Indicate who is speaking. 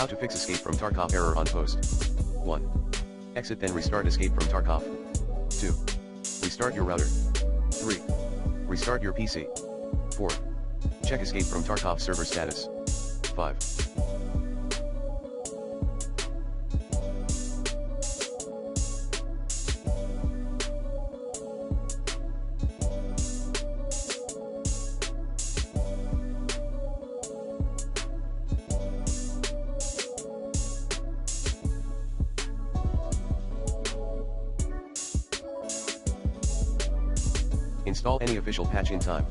Speaker 1: How to fix Escape from Tarkov error on post. 1. Exit then restart Escape from Tarkov. 2. Restart your router. 3. Restart your PC. 4. Check Escape from Tarkov server status. 5. Install any official patch in time.